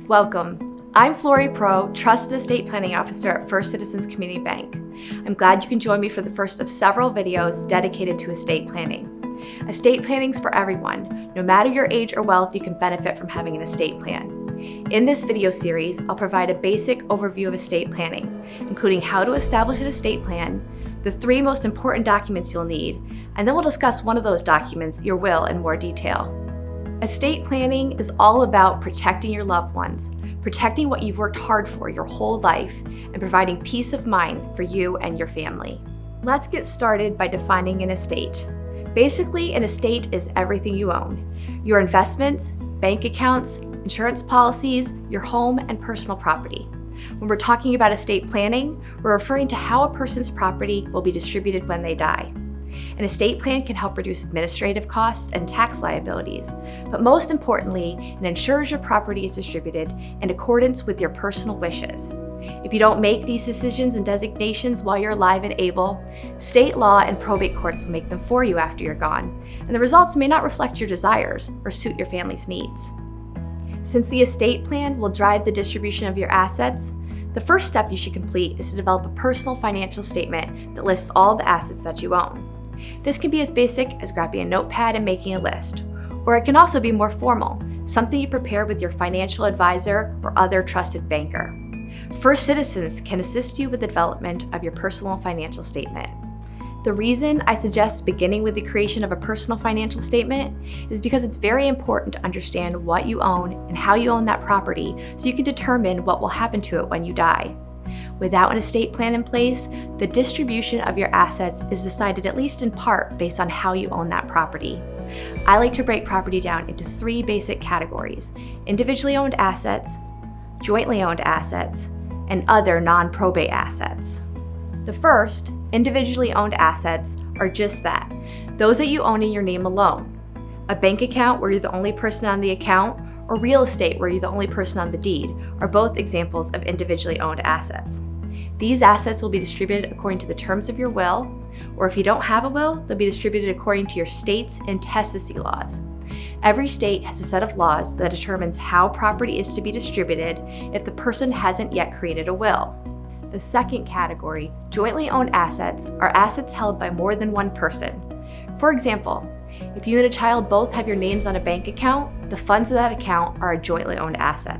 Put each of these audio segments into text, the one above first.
Welcome. I'm Flory Pro, Trusted Estate Planning Officer at First Citizens Community Bank. I'm glad you can join me for the first of several videos dedicated to estate planning. Estate planning's for everyone. No matter your age or wealth, you can benefit from having an estate plan. In this video series, I'll provide a basic overview of estate planning, including how to establish an estate plan, the 3 most important documents you'll need, and then we'll discuss one of those documents, your will, in more detail. Estate planning is all about protecting your loved ones, protecting what you've worked hard for your whole life, and providing peace of mind for you and your family. Let's get started by defining an estate. Basically, an estate is everything you own: your investments, bank accounts, insurance policies, your home, and personal property. When we're talking about estate planning, we're referring to how a person's property will be distributed when they die. An estate plan can help reduce administrative costs and tax liabilities, but most importantly, it ensures your property is distributed in accordance with your personal wishes. If you don't make these decisions and designations while you're alive and able, state law and probate courts will make them for you after you're gone, and the results may not reflect your desires or suit your family's needs. Since the estate plan will drive the distribution of your assets, the first step you should complete is to develop a personal financial statement that lists all the assets that you own. This can be as basic as grabbing a notepad and making a list, or it can also be more formal, something you prepare with your financial advisor or other trusted banker. First Citizens can assist you with the development of your personal financial statement. The reason I suggest beginning with the creation of a personal financial statement is because it's very important to understand what you own and how you own that property so you can determine what will happen to it when you die. Without an estate plan in place, the distribution of your assets is decided at least in part based on how you own that property. I like to break property down into 3 basic categories: individually owned assets, jointly owned assets, and other non-probate assets. The first, individually owned assets, are just that, those that you own in your name alone. A bank account where you're the only person on the account, or real estate where you're the only person on the deed, are both examples of individually owned assets. These assets will be distributed according to the terms of your will, or if you don't have a will, they'll be distributed according to your state's intestacy laws. Every state has a set of laws that determines how property is to be distributed if the person hasn't yet created a will. The second category, jointly owned assets, are assets held by more than one person. For example, if you and a child both have your names on a bank account, the funds of that account are a jointly owned asset.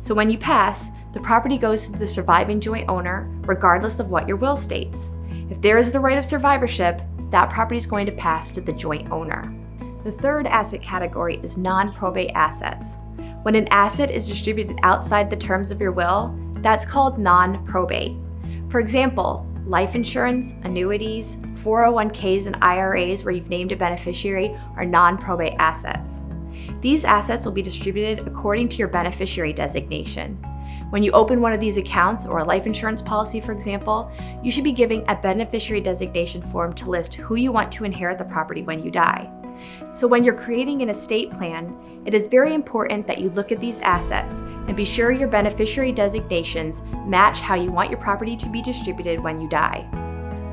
So when you pass, the property goes to the surviving joint owner, regardless of what your will states. If there is the right of survivorship, that property is going to pass to the joint owner. The third asset category is non-probate assets. When an asset is distributed outside the terms of your will, that's called non-probate. For example, life insurance, annuities, 401ks, and IRAs where you've named a beneficiary are non-probate assets. These assets will be distributed according to your beneficiary designation. When you open one of these accounts, or a life insurance policy for example, you should be giving a beneficiary designation form to list who you want to inherit the property when you die. So when you're creating an estate plan, it is very important that you look at these assets and be sure your beneficiary designations match how you want your property to be distributed when you die.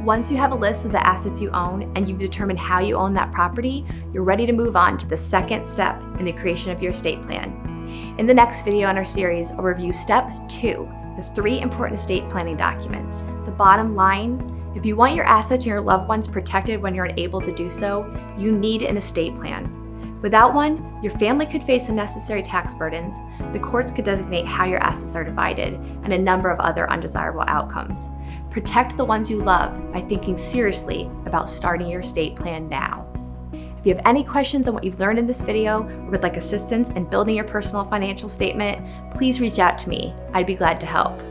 Once you have a list of the assets you own and you've determined how you own that property, you're ready to move on to the second step in the creation of your estate plan. In the next video in our series, I'll review step 2, the 3 important estate planning documents. The bottom line: if you want your assets and your loved ones protected when you're unable to do so, you need an estate plan. Without one, your family could face unnecessary tax burdens, the courts could designate how your assets are divided, and a number of other undesirable outcomes. Protect the ones you love by thinking seriously about starting your estate plan now. If you have any questions on what you've learned in this video, or would like assistance in building your personal financial statement, please reach out to me. I'd be glad to help.